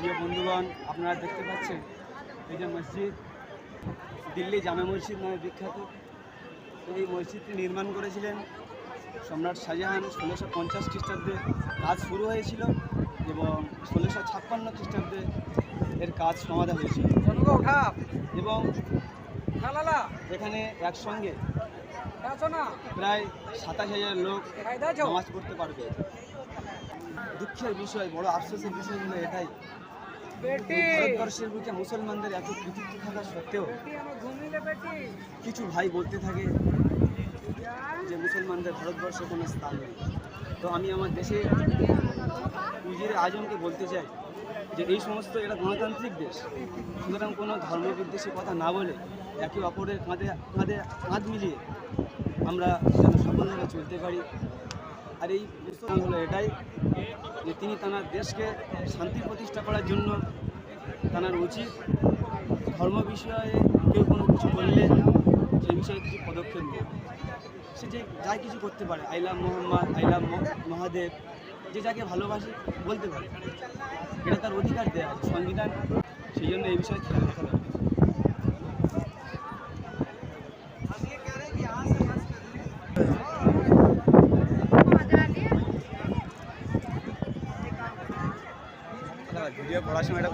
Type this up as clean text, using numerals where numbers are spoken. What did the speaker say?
প্রিয় বন্ধুগণ, আপনারা দেখতে পাচ্ছেন এই যে মসজিদ, দিল্লি জামে মসজিদ নামে বিখ্যাত। এই মসজিদটি নির্মাণ করেছিলেন সম্রাট শাহজাহান 1650 খ্রিস্টাব্দে। কাজ শুরু হয়েছিল এবং 1656 খ্রিস্টাব্দে এর কাজ সমাধা হয়েছিল এবং এখানে একসঙ্গে প্রায় 27,000 লোক নামাজ পড়তে পারবে। দুঃখের বিষয়, বড় আফসোসের বিষয় হলো এটাই, ভারতবর্ষের বুকে মুসলমানদের এত কৃতিত্ব থাকা সত্ত্বেও কিছু ভাই বলতে থাকে যে মুসলমানদের ভারতবর্ষে কোনো স্থান নেই। তো আমি আমার দেশে উজিরে আজমকে বলতে চাই যে এই সমস্ত এটা গণতান্ত্রিক দেশ, সুতরাং কোনো ধর্মবিদ্বেষী কথা না বলে একে অপরের কাঁধে কাঁধে কাঁধ মিলিয়ে আমরা যেন সফলভাবে চলতে পারি। আর এই মুসলমান হলো এটাই যে তিনি তাঁর দেশকে শান্তি প্রতিষ্ঠা করার জন্য তাঁর উচিত ধর্ম বিষয়ে কেউ কোনো কিছু বললে সেই বিষয়ে কিছু পদক্ষেপ নেয়। সে যে যাই কিছু করতে পারে, I love Mohammad, I love Mahadev, যে যাকে ভালোবাসে বলতে পারে, এটা তার অধিকার দেওয়া আছে সংবিধান। সেই জন্য এই বিষয়ে খেয়াল রাখা দরকার। ভিডিও পড়াশোনাটা